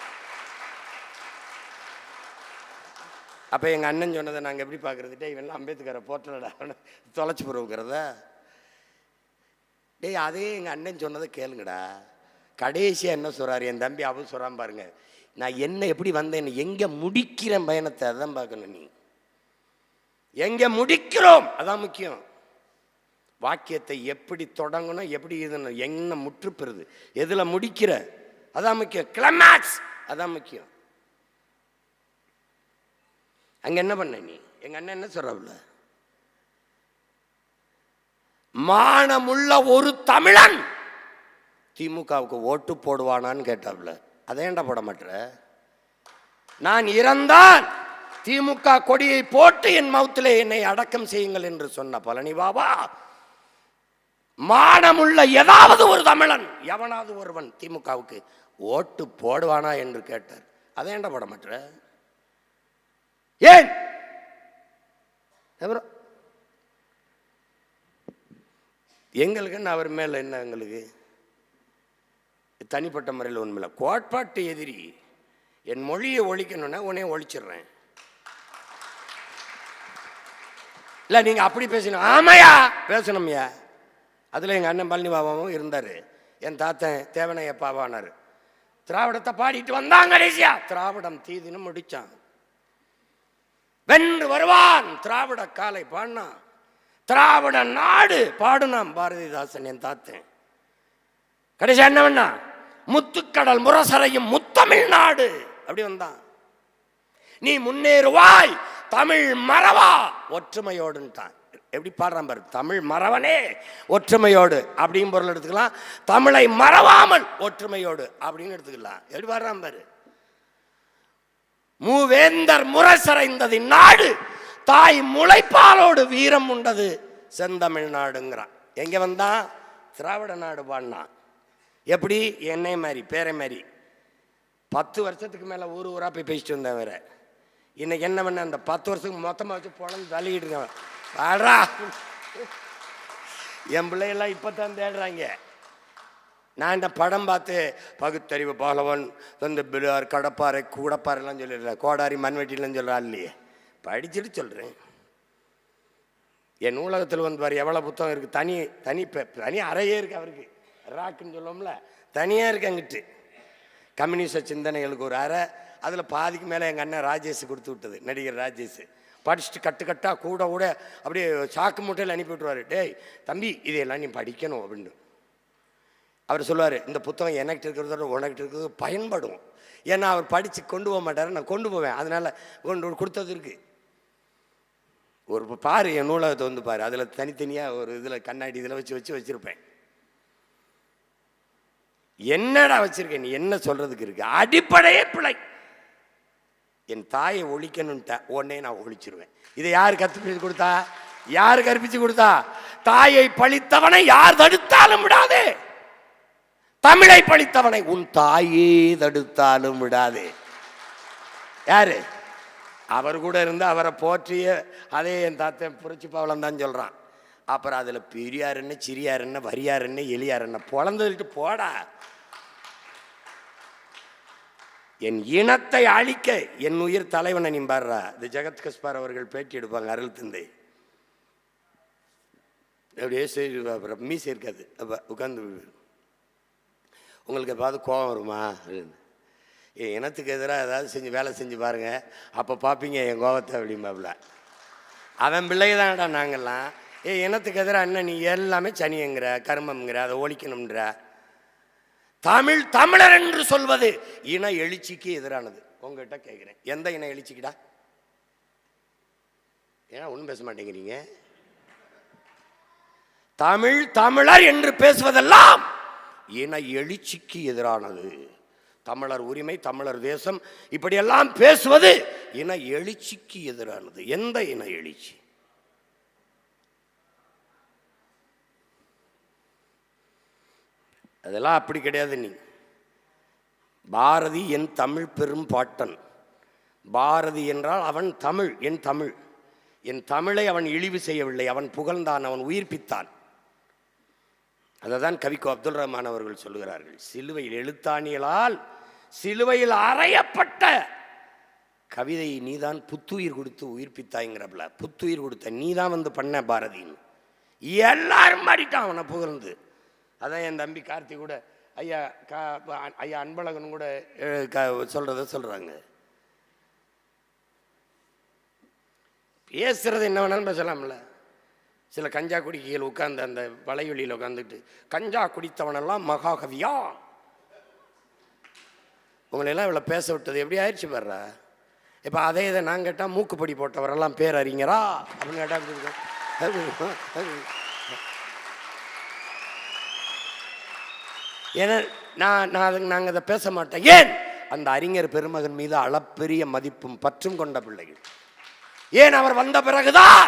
அப்போ எங்கள் அண்ணன் சொன்னதை நாங்கள் எப்படி பார்க்குறதுட்டே, இவெல்லாம் அம்பேத்கரை போற்றலடா, தொலைச்சி போகிறத. டேய், அதே எங்கள் அண்ணன் சொன்னதை கேளுங்கடா. கடைசியாக என்ன சொல்கிறார் என் தம்பி அவன் சொல்கிறான் பாருங்க, நான் என்ன எப்படி வந்தேன், எங்கே முடிக்கிறேன் பயணத்தை, அதான் பார்க்கணும். நீ எங்கே முடிக்கிறோம் அதான் முக்கியம். வாக்கியத்தை எப்படி தொடங்கணும், எப்படி இது என்ன முற்றுப்பெறுது, எதில் முடிக்கிற அதான் முக்கியம். கிளைமாக்ஸ் அதான் முக்கியம். அங்கே என்ன பண்ண நீ? எங்கள் அண்ணன் என்ன சொல்றாப்புல, மானமுள்ள ஒரு தமிழன் திமுகவுக்கு ஓட்டு போடுவானான்னு கேட்டாப்புல. அதேண்டா போட மாட்டேற? நான் இறந்தால் திமுக கொடியை போட்டு என் மவுத்திலே என்னை அடக்கம் செய்யுங்கள் என்று சொன்ன பழனி பாபா மானமுள்ள ஏதாவது ஒரு தமிழன் எவனாவது ஒருவன் திமுகவுக்கு ஓட்டு போடுவானா என்று கேட்டார். அதை ஏன்டா போட மாட்ட? ஏன்? எங்களுக்கு அவர் மேல என்ன? எங்களுக்கு தனிப்பட்ட முறையில் உண்மையில கோட்பாட்டு எதிரி. என் மொழியை ஒழிக்கணும்னா உடனே ஒழிச்சிடுறேன். இல்லை நீங்க அப்படி பேசணும். ஆமையா பேசணும்யா. அதில் எங்கள் அண்ணன் பழனி பாபாவும் இருந்தார். என் தாத்தன் தேவனையப்பாவானார். திராவிடத்தை பாடிட்டு வந்தாங்க. கடைசியா திராவிடம் தீதினு முடிச்சான். வென்று வருவான் திராவிட காலை பாடினான். திராவிட நாடு பாடுனான் பாரதிதாசன் என் தாத்தன். கடைசியா என்ன பண்ணா? முத்துக்கடல் முரசறையும் முத்தமிழ் நாடு அப்படி வந்தான். நீ முன்னேறுவாய் தமிழ் மறவா ஒற்றுமையோடுன்ட்டான். எப்படி பாடுறான் பாரு. தமிழ் மறவனே ஒற்றுமையோடு அப்படின்னு பொருள் எடுத்துக்கலாம். தமிழை மறவாமல் ஒற்றுமையோடு அப்படின்னு எடுத்துக்கலாம். எப்படி பாடுறான் பாரு. மூவேந்தர் முரசறைந்தது நாடு, தாய் முளைப்பாலோடு வீரம் உண்டது செந்தமிழ் நாடுங்கிறான். எங்க வந்தான்? திராவிட நாடு பாடினான். எப்படி? என்னை மாதிரி பேரை மாதிரி 10 வருஷத்துக்கு மேல ஊர் ஊரா போய் பேசிட்டு வந்தேன். வேற இன்னைக்கு என்ன பண்ண? அந்த 10 வருஷத்துக்கு மொத்தமா வச்சு பொழந்து தள்ளிக்கிட்டு இருக்கேன். ஆடா என் பிள்ளைகள்லாம் இப்பதான் தேடுறாங்க. நான் இந்த படம் பார்த்து பகுத்தறிவு பாலவன் வந்து பிள்ளையார் கடப்பாறை கூடப்பாறைலாம் சொல்லிடுறேன். கோடாரி மண்வெட்டிலாம் சொல்கிறா இல்லையே. படிச்சுட்டு சொல்கிறேன். என் நூலகத்தில் வந்து பாரு எவ்வளோ புத்தகம் இருக்குது. தனி தனி தனி அறையே இருக்குது. அவருக்கு ராக்குன்னு சொல்லுவோம்ல, தனியாக இருக்கு. அங்கிட்டு கம்யூனிஸ்ட் சிந்தனைகளுக்கு ஒரு அறை. அதில் பாதிக்கு மேலே எங்கள் அண்ணன் ராஜேஷ் கொடுத்து விட்டது. நடிகர் ராஜேஷ் படிச்சுட்டு கட்டுக்கட்டாக கூட கூட அப்படியே சாக்கு மூட்டையில் அனுப்பி விட்டுருவார். டேய் தம்பி இதையெல்லாம் நீ படிக்கணும் அப்படின்னு அவர் சொல்லுவார். இந்த புத்தகம் எனக்கு இருக்கிறதோட உனக்கிட்ட இருக்கிறது பயன்படும். ஏன்னா அவர் படித்து கொண்டு போக மாட்டார், நான் கொண்டு போவேன். அதனால் கொண்டு கொடுத்தது இருக்குது. ஒரு பாரு என் நூலகத்தை வந்து பாரு. அதில் தனித்தனியாக ஒரு இதில் கண்ணாடி இதில் வச்சுருப்பேன். என்னடா வச்சிருக்கேன் நீ? என்ன சொல்றதுக்கு இருக்கு? அடிப்படையே பிழை. என் தாயை ஒழிக்கணும்ட்ட உடனே நான் ஒழிச்சிருவேன். இதை யார் கற்பிச்சு கொடுத்தா? யார் கற்பிச்சு கொடுத்தா? தாயை பழித்தவனை யார் தடுத்தாலும் விடாதே. தமிழை பழித்தவனை உன் தாயே தடுத்தாலும் விடாதே. யாரு? அவர் கூட இருந்து அவரை போற்றிய அதே என் தாத்தன் புரட்சி பாவலம் தான் சொல்றான். அப்புறம் அதுல பெரியார் என்ன, சிறியார் என்ன, வரியார் என்ன, எளியார் என்ன பொழந்துட்டு போடா. என் இனத்தை அழிக்க என் உயிர் தலைவனை நீ பாடுறா. இந்த ஜெகத் கஸ்பார் அவர்கள் பேட்டி எடுப்பாங்க. அருள் தந்தை அப்படியே மீசை இருக்காது. அப்போ உட்காந்து உங்களுக்கு எப்பாவது கோபம் வருமா? என் இனத்துக்கு எதிராக ஏதாவது செஞ்சு வேலை செஞ்சு பாருங்க, அப்போ பார்ப்பீங்க என் கோபத்தை அப்படிம்பாப்புல. அவன் பிள்ளைதான்டா நாங்கள்லாம். இனத்துக்கு எதிராக என்ன நீ எல்லாமே சனியங்கிற கர்மங்கிற அதை ஒழிக்கணும்ன்ற. தமிழ் தமிழர் என்று சொல்வது இன எழுச்சிக்கு எதிரானது. உங்ககிட்ட கேட்கிறேன், எந்த இன எழுச்சிக்குடா? ஏன்னா ஒன்றும் பேச மாட்டேங்கிறீங்க. தமிழ் தமிழர் என்று பேசுவதெல்லாம் இன எழுச்சிக்கு எதிரானது. தமிழர் உரிமை, தமிழர் தேசம் இப்படியெல்லாம் பேசுவது இன எழுச்சிக்கு எதிரானது. எந்த இன எழுச்சி? அதெல்லாம் அப்படி கிடையாது. நீ பாரதி என் தமிழ் பெரும் பாட்டன். பாரதி என்றால் அவன் தமிழ், என் தமிழ். என் தமிழை அவன் இழிவு செய்யவில்லை, அவன் புகழ்ந்தான், அவன் உயிர்ப்பித்தான். அதை தான் கவிக்கோ அப்துல் ரஹ்மான் அவர்கள் சொல்லுகிறார்கள். சிலுவையில் எழுத்தாணிகளால் சிலுவையில் அறையப்பட்ட கவிதையை நீதான் புத்துயிர் கொடுத்து உயிர்ப்பித்தாய்ங்கிறப்பல. புத்துயிர் கொடுத்த நீதான் வந்து பண்ண பாரதின்னு எல்லாரும் மாறிட்டான் அவனை புகழ்ந்து. அதான் என் தம்பி கார்த்தி கூட ஐயா ஐயா அன்பழகன் கூட சொல்றத சொல்றாங்க. பேசுறது என்ன வேணாலும் பேசலாம்ல. சில கஞ்சா குடிக்கைகள் உட்கார்ந்து அந்த வலைவெளியில் உட்காந்துட்டு கஞ்சா குடித்தவனெல்லாம் மகாகவியா உங்களெல்லாம் இவ்வளோ பேச விட்டது எப்படி ஆயிடுச்சு பாடுறா. இப்போ அதே இதை நான் கேட்டால் மூக்குப்படி போட்டவரெல்லாம் பேர் அறிஞரா அப்படின்னு கேட்டால் ஏன்னா நாங்கள் அதை பேச மாட்டோம். ஏன்? அந்த அறிஞர் பெருமகன் மீது அளப்பெரிய மதிப்பும் பற்றும் கொண்ட பிள்ளைகள். ஏன்? அவர் வந்த பிறகுதான்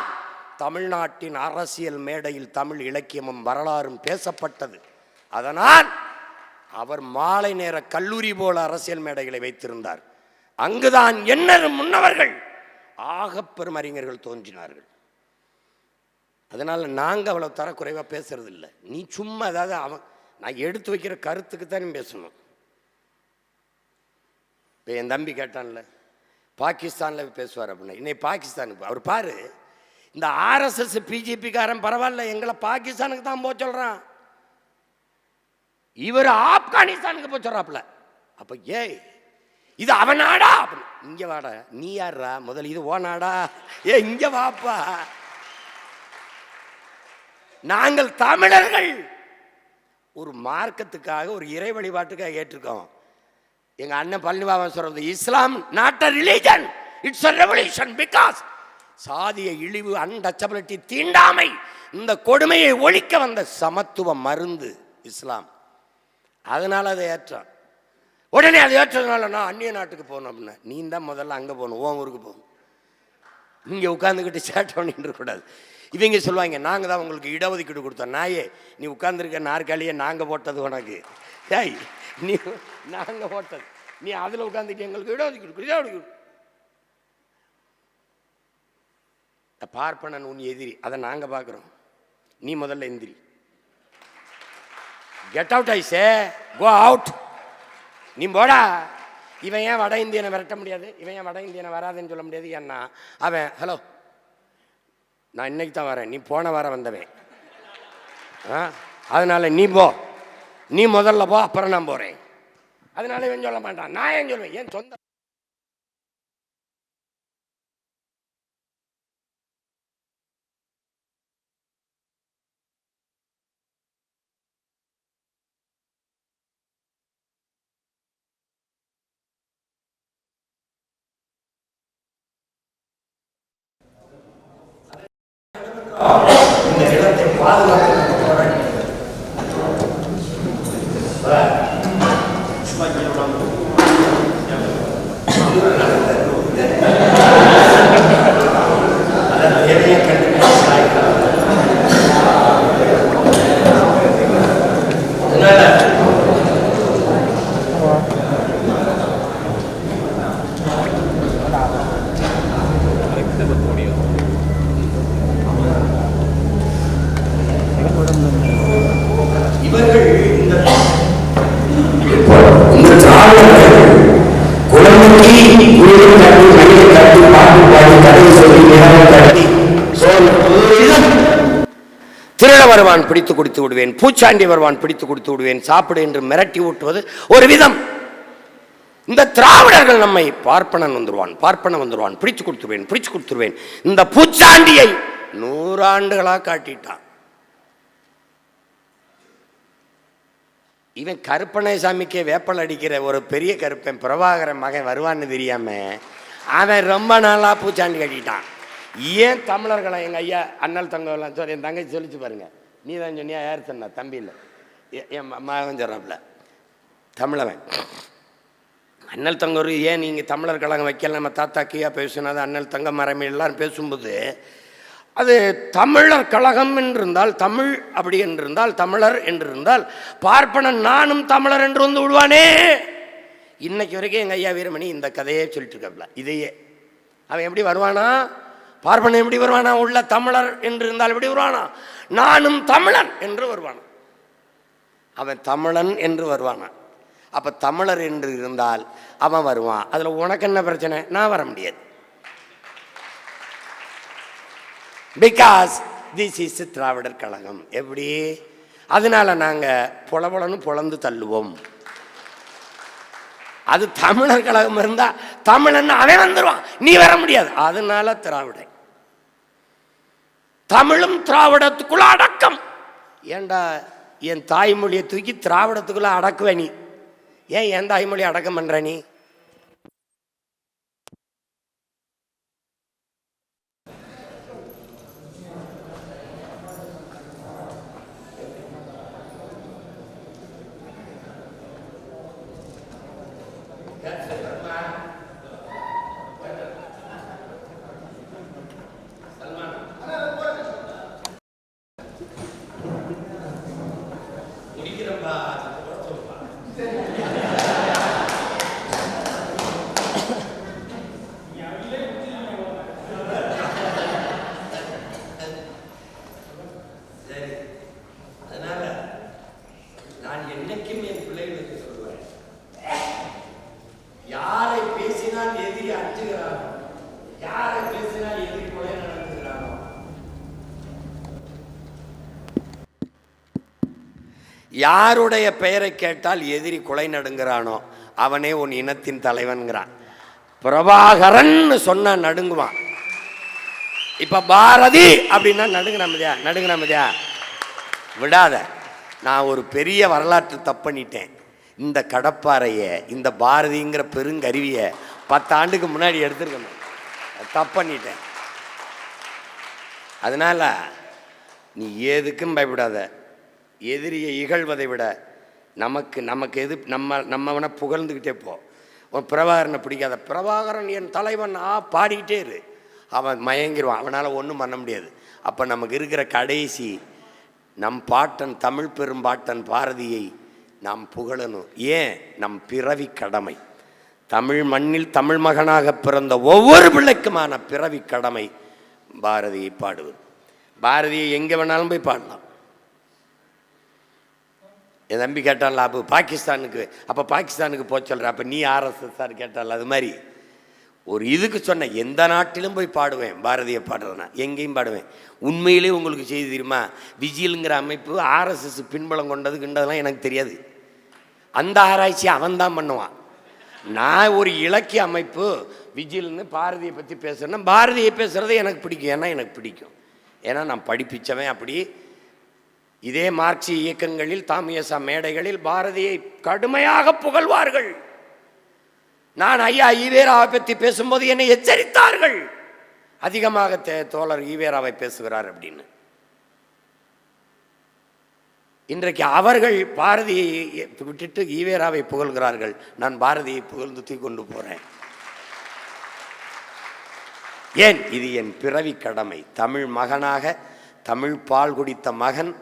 தமிழ்நாட்டின் அரசியல் மேடையில் தமிழ் இலக்கியமும் வரலாறும் பேசப்பட்டது. அதனால் அவர் மாலை நேர கல்லூரி போல அரசியல் மேடைகளை வைத்திருந்தார். அங்குதான் எண்ணரும் முன்னவர்கள் ஆகப்பெரும் அறிஞர்கள் தோன்றினார்கள். அதனால் நாங்கள் அவ்வளோ தரக்குறைவாக பேசுறது இல்லை. நீ சும்மா அதாவது நான் எடுத்து வைக்கிற கருத்துக்கு தான் பேசணும். இப்போ என் தம்பி கேட்டான்ல, பாகிஸ்தானில் பேசுவார் அப்படின்னா, இன்னைக்கு பாகிஸ்தானுக்கு அவர் பாரு, இந்த ஆர்எஸ்எஸ் பிஜேபிக்காரன் பரவாயில்ல, எங்களை பாகிஸ்தானுக்கு தான் போக சொல்கிறான், இவர் ஆப்கானிஸ்தானுக்கு போக சொல்கிறாப்புல. அப்போ இது அவன் நாடா? இங்கே வாடா, நீ யாரா முதல்ல, இது ஓ நாடா, இங்கே வாப்பா, நாங்கள் தமிழர்கள் ஒரு மார்க்கத்துக்காக ஒரு இறை வழிபாட்டுக்காக ஏற்றிருக்கோம். எங்க அண்ணன் பழனிபாபன் சொல்றது, இஸ்லாம் not a religion, it's a revolution, because சாதிய இழிவு, அன்டச்சபிலிட்டி, தீண்டாமை, இந்த கொடுமையை ஒழிக்க வந்த சமத்துவ மருந்து இஸ்லாம். அதனால அதை ஏற்றான். உடனே அதை ஏற்றதுனால நான் அந்நிய நாட்டுக்கு போகணும் அப்படின்னா, நீ தான் முதல்ல அங்கே போகணும், ஓன் ஊருக்கு போகணும். இங்கே உட்காந்துக்கிட்டு சேட்டை பண்ணிட்டு இருக்கக்கூடாது. இவங்க சொல்லுவாங்க, நாங்கள் தான் உங்களுக்கு இடஒதுக்கீடு கொடுத்தோம். நாயே, நீ உட்காந்துருக்க நாற்காலியே நாங்கள் போட்டது உனக்கு. நீ நாங்கள் போட்டது, நீ அதில் உட்காந்துட்டு எங்களுக்கு இடஒதுக்கீடு. பார்ப்பனன் உன் எதிரி, அதை நாங்கள் பார்க்குறோம். நீ முதல்ல எந்திரி. Get out I say, go out. நீ போடா. இவன் ஏன் வட இந்தியனை விரட்ட முடியாது? இவன் ஏன் வட இந்தியனை வராதுன்னு சொல்ல முடியாது? ஏன்னா அவன், ஹலோ, நான் இன்னைக்கு தான் வரேன், நீ போன வாரம் வந்தவன், அதனால நீ போ, நீ முதல்ல போ, அப்புறம் நான் போகிறேன். அதனால இவன் சொல்ல மாட்டான். நான் ஏன் சொல்லுவேன்? ஏன் சொந்த இந்த நிலத்தை பாதுகாக்க திருட வருவான் பிடித்து கொடுத்து விடுவேன், பூச்சாண்டி வருவான் பிடித்து கொடுத்து விடுவேன், சாப்பிடு என்று மிரட்டி ஊட்டுவது ஒரு விதம். இந்த திராவிடர்கள் நம்மை பார்ப்பனன் வந்துருவான் பிடிச்சு கொடுத்துருவேன், இந்த பூச்சாண்டியை 100 ஆண்டுகளாக காட்டிட்டான். இவன் கருப்பணை சாமிக்கே வேப்பல் அடிக்கிற ஒரு பெரிய கருப்பன் பிரபாகரன் மகன் வருவான்னு தெரியாம அவன் ரொம்ப நாளா பூச்சாண்டி கட்டிட்டான். ஏன் தமிழர்களை எங்கள் ஐயா அண்ணல் தங்கெல்லாம் சொல்லி, என் தங்கச்சி சொல்லிச்சு பாருங்க, நீ தான் சொன்னியா? யார் சொன்னா? தம்பி இல்லை, என் மகன் சொல்கிறாப்புல, தமிழவன். அண்ணல் தங்கூர் ஏன் நீங்கள் தமிழர் கழகம் வைக்கல, நம்ம தாத்தா கீயா பேசினது அண்ணல் தங்க மரமே எல்லாரும் பேசும்போது, அது தமிழர் கழகம் என்றிருந்தால், தமிழ் அப்படி என்றிருந்தால், தமிழர் என்றிருந்தால், பார்ப்பனன் நானும் தமிழர் என்று வந்து விடுவானே. இன்னைக்கு வரைக்கும் எங்கள் ஐயா வீரமணி இந்த கதையே சொல்லிட்டு இருக்காப்புல. இதையே அவன் எப்படி வருவானா? பார்ப்பனன் எப்படி வருவானா? உள்ள தமிழர் என்று இருந்தால் எப்படி வருவானா? நானும் தமிழன் என்று வருவானா? அவன் தமிழன் என்று வருவானா? அப்ப தமிழர் என்று இருந்தால் அவன் வருவான். அதுல உனக்கு என்ன பிரச்சனை? நான் வர முடியாது. Because this is Dravidar Kazhagam. எப்படி? அதனால நாங்க பொலபொலன்னு பொலந்து தள்ளுவோம். அது தமிழர் கழகம் இருந்தா தமிழன் அவன் வந்துருவான், நீ வர முடியாது. அதனால திராவிட, தமிழும் திராவிடத்துக்குள்ள அடக்கம். ஏண்டா என் தாய்மொழியை தூக்கி திராவிடத்துக்குள்ள அடக்குவ நீ? ஏன் என் தாய்மொழி அடக்கம் பண்ற நீ? சல்மான் யாருடைய பெயரை கேட்டால் எதிரி குலை நடுங்கிறானோ அவனே உன் இனத்தின் தலைவன்கிறான். பிரபாகரன் சொன்னா நடுங்குவான். இப்ப பாரதி அப்படின்னா நடுங்கினா விடாத. நான் ஒரு பெரிய வரலாற்று தப்பண்ணிட்டேன். இந்த கடப்பாறையை, இந்த பாரதிங்கிற பெருங்கருவியை 10 ஆண்டுக்கு முன்னாடி எடுத்துருக்கணும். தப்பண்ணிட்டேன். அதனால நீ எதுக்கும் பயப்படாத. எதிரியை இகழ்வதை விட நமக்கு எது நம்மவனை புகழ்ந்துக்கிட்டே போ. பிரபாகரனை பிடிக்காத, பிரபாகரன் என் தலைவன் பாடிக்கிட்டே இரு. அவன் மயங்கிடுவான். அவனால் ஒன்றும் பண்ண முடியாது. அப்போ நமக்கு இருக்கிற கடைசி நம் பாட்டன், தமிழ் பெரும்பாட்டன் பாரதியை நாம் புகழணும். ஏன்? நம் பிறவி கடமை. தமிழ் மண்ணில் தமிழ் மகனாக பிறந்த ஒவ்வொரு பிள்ளைக்குமான பிறவி கடமை பாரதியை பாடுவது. பாரதியை எங்கே வேணாலும் போய் பாடலாம். என் தம்பி கேட்டால, அப்போ பாகிஸ்தானுக்கு, அப்போ பாகிஸ்தானுக்கு போக சொல்கிற, அப்போ நீ ஆர்எஸ்எஸ் கேட்டால, அது மாதிரி ஒரு இதுக்கு சொன்ன எந்த நாட்டிலும் போய் பாடுவேன். பாரதியை பாடுறேன்னா எங்கேயும் பாடுவேன். உண்மையிலே உங்களுக்கு செய்தி தெரியுமா? விஜிலுங்கிற அமைப்பு ஆர்எஸ்எஸ் பின்பலம் கொண்டதுக்குன்றதெல்லாம் எனக்கு தெரியாது. அந்த ஆராய்ச்சி அவன் தான் பண்ணுவான். நான் ஒரு இலக்கிய அமைப்பு விஜில்னு பாரதியை பற்றி பேசுகிறேன்னா பாரதியை பேசுகிறது எனக்கு பிடிக்கும். ஏன்னா எனக்கு பிடிக்கும். ஏன்னா நான் படிப்பிச்சவன். அப்படி இதே மார்க்சிய இயக்கங்களில், தாமியசா மேடைகளில் பாரதியை கடுமையாக புகழ்வார்கள். நான் ஐயா ஈவேராவை பற்றி பேசும்போது என்னை எச்சரித்தார்கள். அதிகமாக தோழர் ஈவேராவை பேசுகிறார் அப்படின்னு. இன்றைக்கு அவர்கள் பாரதியை விட்டுட்டு ஈவேராவை புகழ்கிறார்கள். நான் பாரதியை புகழ்ந்து தூக்கி கொண்டு போறேன். ஏன்? இது என் பிறவி கடமை. தமிழ் மகனாக, தமிழ் பால் குடித்த மகன்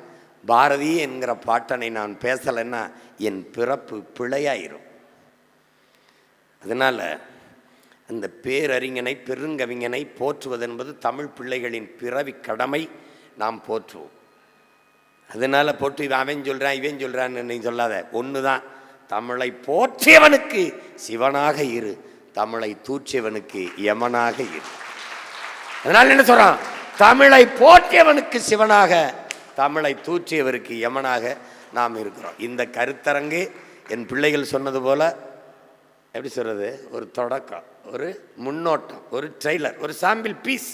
பாரதி என்கிற பாட்டனை நான் பேசலைன்னா என் பிறப்பு பிழையாயிரும். அதனால் அந்த பேரறிஞனை, பெருங்கவிஞனை போற்றுவது என்பது தமிழ் பிள்ளைகளின் பிறவி கடமை. நாம் போற்றுவோம். அதனால் போட்டு அவன் சொல்கிறான் இவன் சொல்கிறான்னு நீ சொல்லாத. ஒன்று தான், தமிழை போற்றியவனுக்கு சிவனாக இரு, தமிழை தூற்றியவனுக்கு யமனாக இரு. அதனால் என்ன சொல்கிறான்? தமிழை போற்றியவனுக்கு சிவனாக, தமிழை தூற்றியவருக்கு யமனாக நாம் இருக்கிறோம். இந்த கருத்தரங்கு என் பிள்ளைகள் சொன்னது போல, எப்படி சொல்கிறது, ஒரு தொடக்கம், ஒரு முன்னோட்டம், ஒரு ட்ரெய்லர், ஒரு சாம்பிள் பீஸ்.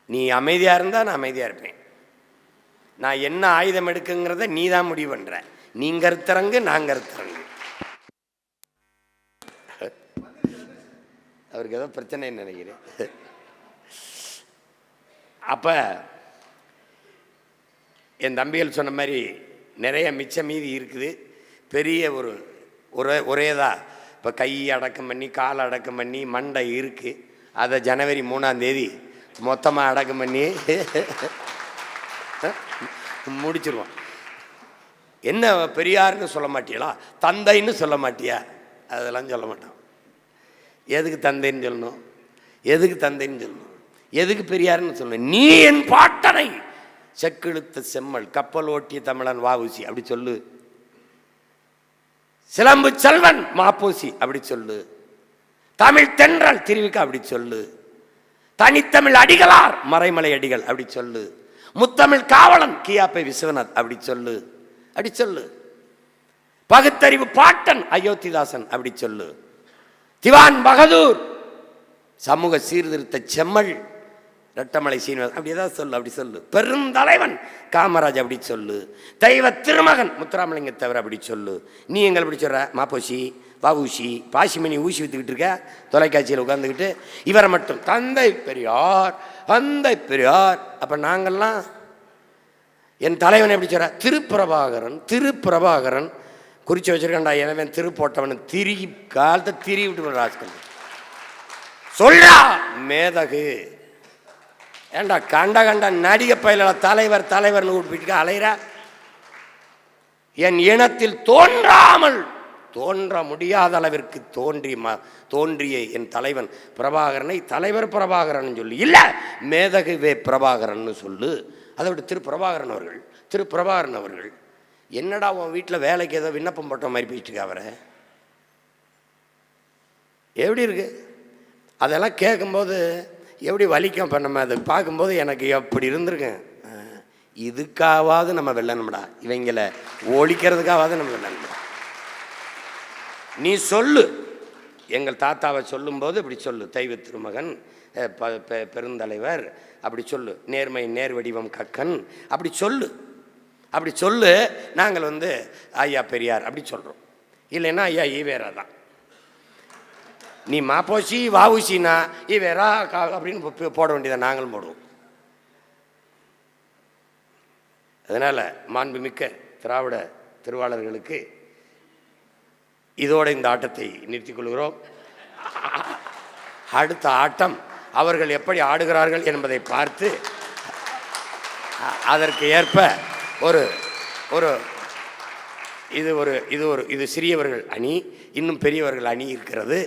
நீ அமைதியாக இருந்தால் நான் அமைதியாக இருப்பேன். நான் என்ன ஆயுதம் எடுக்குங்கிறத நீ தான் முடிவு பண்ணுற. நீ கருத்தரங்கு, நான் கருத்தரங்கு. அவருக்கு ஏதோ பிரச்சனைன்னு நினைக்கிறேன். அப்போ என் தம்பிகள் சொன்ன மாதிரி நிறைய மிச்ச மீதி இருக்குது. பெரிய ஒரேதா இப்போ கை அடக்கம் பண்ணி, கால் அடக்கம் பண்ணி, மண்டை இருக்குது. அதை ஜனவரி 3ஆம் தேதி மொத்தமாக அடக்கம் பண்ணி முடிச்சிருவோம். என்ன பெரியார்னு சொல்ல மாட்டியலா, தந்தைன்னு சொல்ல மாட்டியா? அதெல்லாம் சொல்ல மாட்டான். எதுக்கு தந்தைன்னு சொல்லணும்? எதுக்கு தந்தைன்னு சொல்லணும்? எதுக்கு பெரியார்னு சொல்லணும்? நீ என் பாட்டனை செக்கெழுத்த செம்மல், கப்பல் ஓட்டிய தமிழன் வஉசி அப்படி சொல்லு. சிலம்பு செல்வன் மாப்போசி அப்படி சொல்லு. தமிழ் தென்றல் திருவிக்கா அப்படி சொல்லு. தனித்தமிழ் அடிகளார் மறைமலை அடிகள் அப்படி சொல்லு. முத்தமிழ் காவலன் கியாப்பை விஸ்வநாத் அப்படி சொல்லு. அப்படி சொல்லு. பகுத்தறிவு பாட்டன் அயோத்திதாசன் அப்படி சொல்லு. திவான் பகதூர் சமூக சீர்திருத்த செம்மல் ரெட்டமலை சீனிவாசன் அப்படி ஏதாவது சொல்லு. அப்படி சொல்லு. பெருந்தலைவன் காமராஜ் அப்படி சொல்லு. தெய்வ திருமகன் முத்துராமலிங்க தவிர அப்படி சொல்லு. நீ எங்களை அப்படி சொல்ற மாப்போசி, வஉசி, பாசிமணி ஊசி வித்துக்கிட்டு இருக்க தொலைக்காட்சியில் உட்காந்துக்கிட்டு. இவரை மட்டும் தந்தை பெரியார், தந்தை பெரியார். அப்போ நாங்கள்லாம் என் தலைவன் எப்படி சொல்ற? திருப்பிரபாகரன், திருப்பிரபாகரன் குறித்து வச்சிருக்கேன்டா. எனவே திரு போட்டவன் திரி காலத்தை திரி விட்டு ராஜ்கல் சொல்றா மேதகு. ஏண்டா கண்ட நடிகை பயில தலைவர் தலைவர்னு கூப்பிட்டு அலையிறா. என் இனத்தில் தோன்றாமல் தோன்ற முடியாத அளவிற்கு தோன்றிய என் தலைவன் பிரபாகரனை தலைவர் பிரபாகரன் சொல்லு, இல்லை மேதகுவே பிரபாகரன் சொல்லு. அதை விட திரு பிரபாகரன் அவர்கள் என்னடா உன் வீட்டில் வேலைக்கு ஏதோ விண்ணப்பம் போட்ட மாதிரி போயிட்டு இருக்க அவரை எப்படி இருக்கு? அதெல்லாம் கேட்கும்போது எப்படி வலிக்கும். இப்போ நம்ம அதை பார்க்கும்போது எனக்கு எப்படி இருந்திருக்கேன். இதுக்காவது நம்ம வெல்லணும்டா, இவங்களை ஒழிக்கிறதுக்காவது நம்ம வெல்லணும்டா. நீ சொல்லு, எங்கள் தாத்தாவை சொல்லும்போது இப்படி சொல்லு, தெய்வ திருமகன், பெருந்தலைவர், அப்படி சொல்லு, நேர்மை நேர் வடிவம் கக்கன், அப்படி சொல்லு, அப்படி சொல்லு. நாங்கள் ஐயா பெரியார் அப்படி சொல்கிறோம். இல்லைன்னா ஐயா ஈவேரா தான். நீ மாப்போசி வாவுசினா ஈவேரா அப்படின்னு போட வேண்டியதை நாங்களும் போடுவோம். அதனால் மாண்புமிக்க திராவிட திருவாளர்களுக்கு இதோடு இந்த ஆட்டத்தை நிறுத்திக் கொள்கிறோம். அடுத்த ஆட்டம் அவர்கள் எப்படி ஆடுகிறார்கள் என்பதை பார்த்து அதற்கு ஏற்ப ஒரு ஒரு இது சிறியவர்கள் அணி, இன்னும் பெரியவர்கள் அணி இருக்கிறது.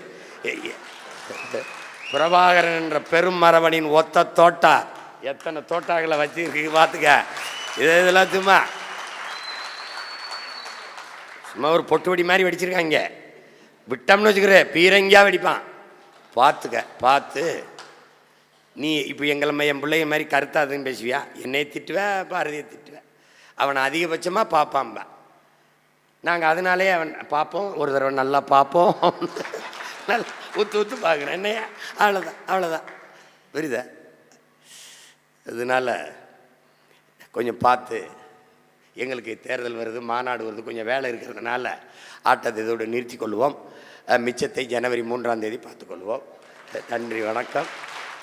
பிரபாகரன் என்ற பெரும் மரவனின் ஒத்த தோட்டா, எத்தனை தோட்டாக்களை வச்சு பார்த்துக்க. இதெல்லாம் சும்மா ஒரு பொட்டு வெடி மாதிரி வெடிச்சிருக்காங்க. விட்டோம்னு வச்சுக்கிற பீரங்கியாக வெடிப்பான். பார்த்துக்க, பார்த்து நீ இப்போ என் பிள்ளைய மாதிரி கருத்தாதுன்னு பேசுவியா? என்னை திட்டுவேன், பாரதியை திட்டுவேன். அவனை அதிகபட்சமாக பார்ப்பான்பா. நாங்கள் அதனாலே அவன் பார்ப்போம், ஒரு தடவை நல்லா பார்ப்போம், நல்லா ஊற்று பார்க்குறேன். என்னையா அவ்வளோதான் புரியுதா? அதனால் கொஞ்சம் பார்த்து, எங்களுக்கு தேர்தல் வருது, மாநாடு வருது, கொஞ்சம் வேலை இருக்கிறதுனால ஆட்டத்தை இதோடு நிறுத்தி கொள்வோம். மிச்சத்தை ஜனவரி 3ஆம் தேதி பார்த்துக்கொள்வோம். நன்றி, வணக்கம்.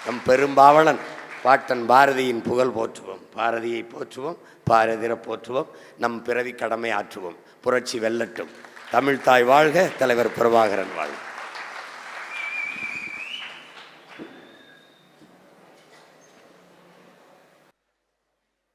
நம் பெரும்பாவலன் பாட்டன் பாரதியின் புகழ் போற்றுவோம், பாரதியை போற்றுவோம், பாரதியரை போற்றுவோம், நம் பிறவி கடமை ஆற்றுவோம். புரட்சி வெல்லட்டும். தமிழ்தாய் வாழ்க, தலைவர் பிரபாகரன் வாழ்க.